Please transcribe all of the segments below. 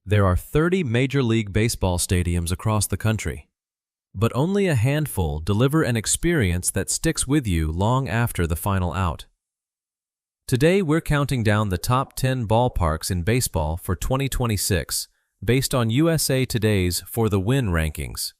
There are 30 Major League Baseball stadiums across the country, but only a handful deliver an experience that sticks with you long after the final out. Today, we're counting down the top 10 ballparks in baseball for 2026 based on USA Today's For the Win rankings.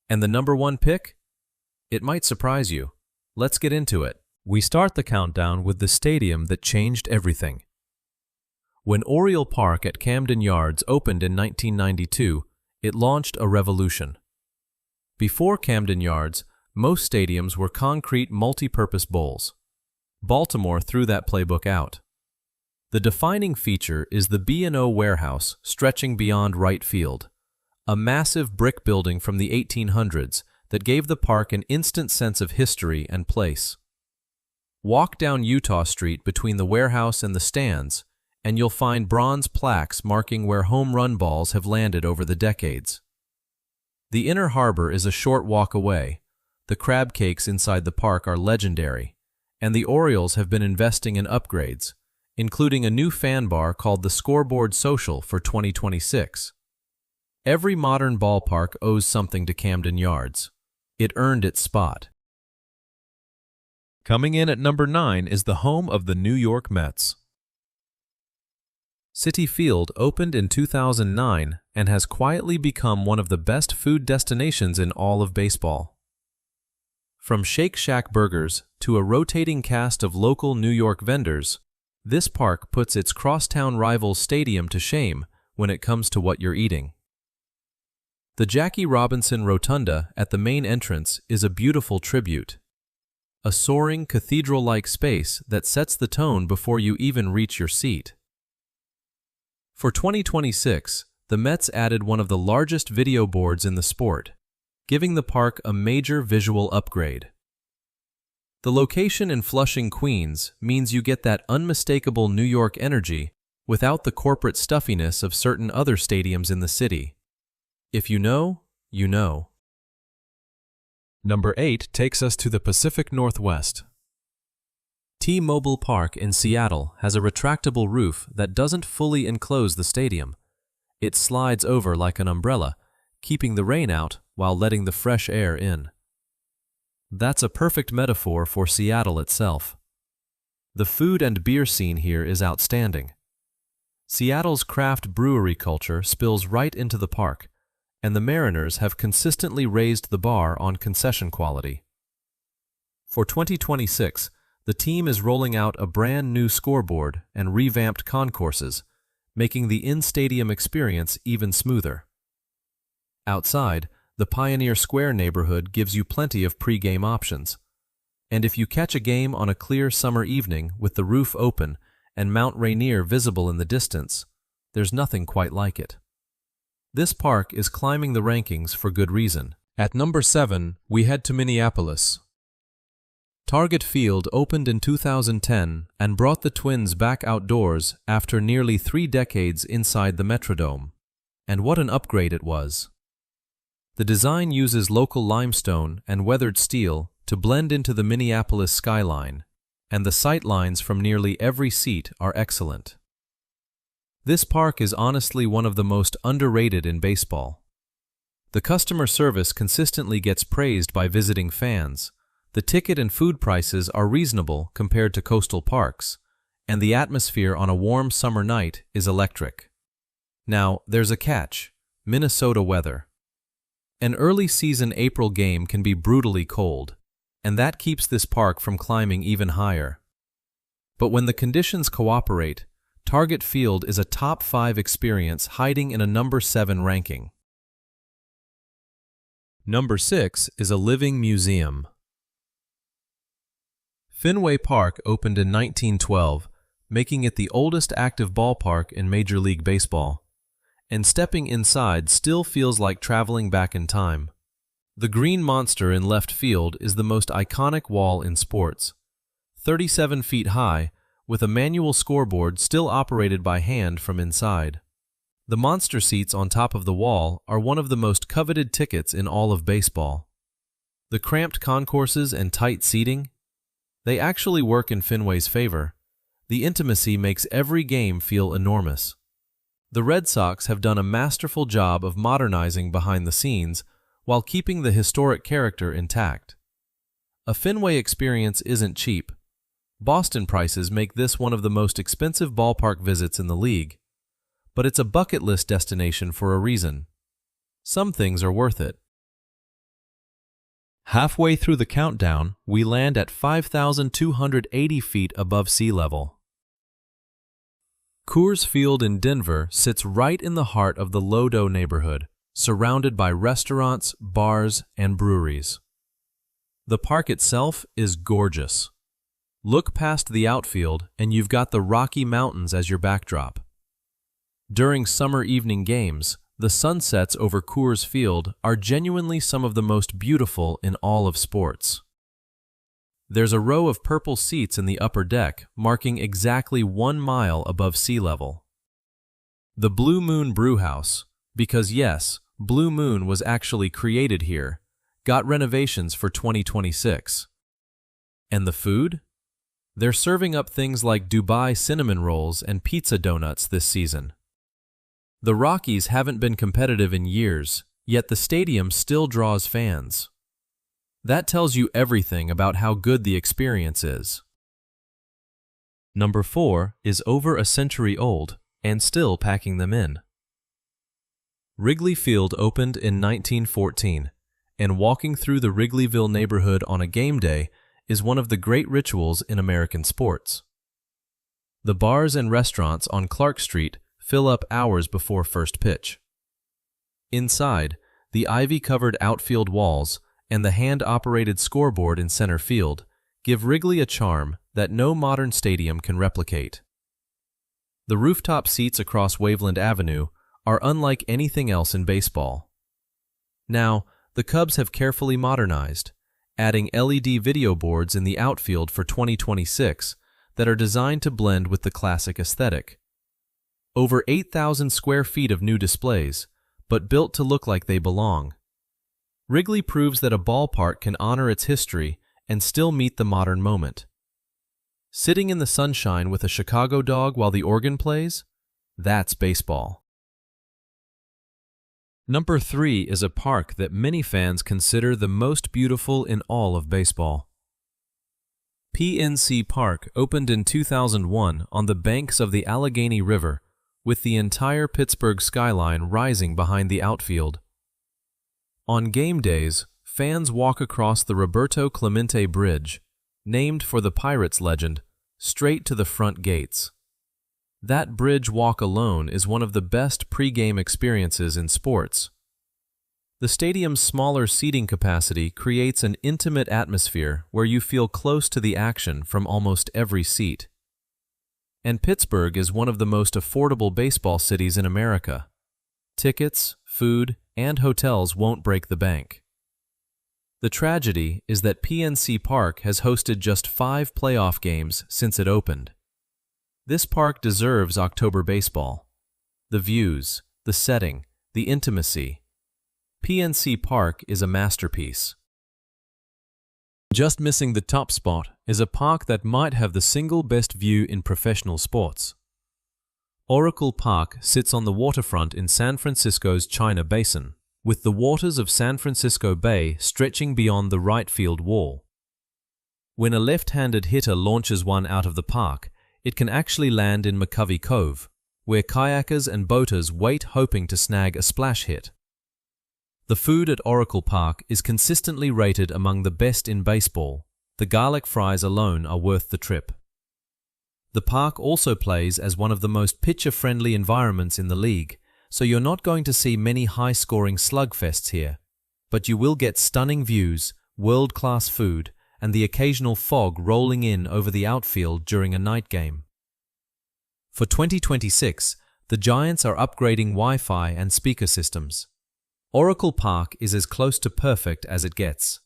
And the number one pick? It might surprise you. Let's get into it. We start the countdown with the stadium that changed everything. When Oriole Park at Camden Yards opened in 1992, it launched a revolution. Before Camden Yards, most stadiums were concrete multi-purpose bowls. Baltimore threw that playbook out. The defining feature is the B&O warehouse stretching beyond right field, a massive brick building from the 1800s that gave the park an instant sense of history and place. Walk down Utah Street between the warehouse and the stands, and you'll find bronze plaques marking where home run balls have landed over the decades. The Inner Harbor is a short walk away. The crab cakes inside the park are legendary, and the Orioles have been investing in upgrades, including a new fan bar called the Scoreboard Social for 2026. Every modern ballpark owes something to Camden Yards. It earned its spot. Coming in at number 9 is the home of the New York Mets. Citi Field opened in 2009 and has quietly become one of the best food destinations in all of baseball. From Shake Shack burgers to a rotating cast of local New York vendors, this park puts its crosstown rival's stadium to shame when it comes to what you're eating. The Jackie Robinson Rotunda at the main entrance is a beautiful tribute, a soaring cathedral-like space that sets the tone before you even reach your seat. For 2026, the Mets added one of the largest video boards in the sport, giving the park a major visual upgrade. The location in Flushing, Queens means you get that unmistakable New York energy without the corporate stuffiness of certain other stadiums in the city. If you know, you know. Number 8 takes us to the Pacific Northwest. T-Mobile Park in Seattle has a retractable roof that doesn't fully enclose the stadium. It slides over like an umbrella, keeping the rain out while letting the fresh air in. That's a perfect metaphor for Seattle itself. The food and beer scene here is outstanding. Seattle's craft brewery culture spills right into the park, and the Mariners have consistently raised the bar on concession quality. For 2026, the team is rolling out a brand new scoreboard and revamped concourses, making the in-stadium experience even smoother. Outside, the Pioneer Square neighborhood gives you plenty of pre-game options. And if you catch a game on a clear summer evening with the roof open and Mount Rainier visible in the distance, there's nothing quite like it. This park is climbing the rankings for good reason. At number 7, we head to Minneapolis. Target Field opened in 2010 and brought the Twins back outdoors after nearly 3 decades inside the Metrodome. And what an upgrade it was. The design uses local limestone and weathered steel to blend into the Minneapolis skyline, and the sight lines from nearly every seat are excellent. This park is honestly one of the most underrated in baseball. The customer service consistently gets praised by visiting fans. The ticket and food prices are reasonable compared to coastal parks, and the atmosphere on a warm summer night is electric. Now, there's a catch: Minnesota weather. An early season April game can be brutally cold, and that keeps this park from climbing even higher. But when the conditions cooperate, Target Field is a top 5 experience hiding in a number 7 ranking. Number 6 is a living museum. Fenway Park opened in 1912, making it the oldest active ballpark in Major League Baseball. And stepping inside still feels like traveling back in time. The green monster in left field is the most iconic wall in sports. 37 feet high, with a manual scoreboard still operated by hand from inside. The monster seats on top of the wall are one of the most coveted tickets in all of baseball. The cramped concourses and tight seating, they actually work in Fenway's favor. The intimacy makes every game feel enormous. The Red Sox have done a masterful job of modernizing behind the scenes while keeping the historic character intact. A Fenway experience isn't cheap. Boston prices make this one of the most expensive ballpark visits in the league, but it's a bucket list destination for a reason. Some things are worth it. Halfway through the countdown, we land at 5,280 feet above sea level. Coors Field in Denver sits right in the heart of the Lodo neighborhood, surrounded by restaurants, bars, and breweries. The park itself is gorgeous. Look past the outfield and you've got the Rocky Mountains as your backdrop. During summer evening games, the sunsets over Coors Field are genuinely some of the most beautiful in all of sports. There's a row of purple seats in the upper deck, marking exactly 1 mile above sea level. The Blue Moon Brewhouse, because yes, Blue Moon was actually created here, got renovations for 2026. And the food? They're serving up things like Dubai cinnamon rolls and pizza donuts this season. The Rockies haven't been competitive in years, yet the stadium still draws fans. That tells you everything about how good the experience is. Number 4 is over a century old and still packing them in. Wrigley Field opened in 1914, and walking through the Wrigleyville neighborhood on a game day is one of the great rituals in American sports. The bars and restaurants on Clark Street fill up hours before first pitch. Inside, the ivy-covered outfield walls and the hand-operated scoreboard in center field give Wrigley a charm that no modern stadium can replicate. The rooftop seats across Waveland Avenue are unlike anything else in baseball. Now, the Cubs have carefully modernized, adding LED video boards in the outfield for 2026 that are designed to blend with the classic aesthetic. Over 8,000 square feet of new displays, but built to look like they belong. Wrigley proves that a ballpark can honor its history and still meet the modern moment. Sitting in the sunshine with a Chicago dog while the organ plays? That's baseball. Number 3 is a park that many fans consider the most beautiful in all of baseball. PNC Park opened in 2001 on the banks of the Allegheny River, with the entire Pittsburgh skyline rising behind the outfield. On game days, fans walk across the Roberto Clemente Bridge, named for the Pirates legend, straight to the front gates. That bridge walk alone is one of the best pre-game experiences in sports. The stadium's smaller seating capacity creates an intimate atmosphere where you feel close to the action from almost every seat. And Pittsburgh is one of the most affordable baseball cities in America. Tickets, food, and hotels won't break the bank. The tragedy is that PNC Park has hosted just 5 playoff games since it opened. This park deserves October baseball. The views, the setting, the intimacy. PNC Park is a masterpiece. Just missing the top spot is a park that might have the single best view in professional sports. Oracle Park sits on the waterfront in San Francisco's China Basin, with the waters of San Francisco Bay stretching beyond the right field wall. When a left-handed hitter launches one out of the park, it can actually land in McCovey Cove, where kayakers and boaters wait hoping to snag a splash hit. The food at Oracle Park is consistently rated among the best in baseball. The garlic fries alone are worth the trip. The park also plays as one of the most pitcher-friendly environments in the league, so you're not going to see many high-scoring slugfests here, but you will get stunning views, world-class food, and the occasional fog rolling in over the outfield during a night game. For 2026, the Giants are upgrading Wi-Fi and speaker systems. Oracle Park is as close to perfect as it gets.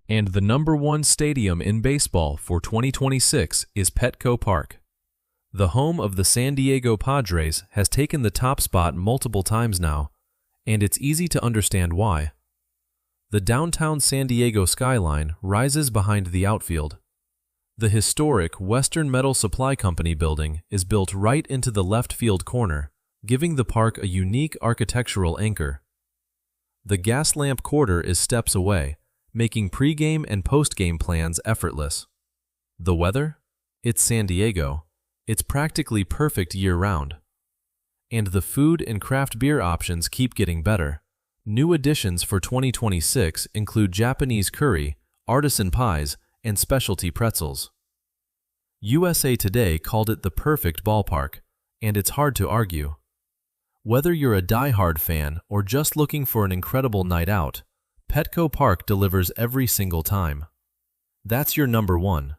And the number 1 stadium in baseball for 2026 is Petco Park. The home of the San Diego Padres has taken the top spot multiple times now, and it's easy to understand why. The downtown San Diego skyline rises behind the outfield. The historic Western Metal Supply Company building is built right into the left field corner, giving the park a unique architectural anchor. The gas lamp quarter is steps away, making pregame and postgame plans effortless. The weather? It's San Diego. It's practically perfect year-round. And the food and craft beer options keep getting better. New additions for 2026 include Japanese curry, artisan pies, and specialty pretzels. USA Today called it the perfect ballpark, and it's hard to argue. Whether you're a die-hard fan or just looking for an incredible night out, Petco Park delivers every single time. That's your number one.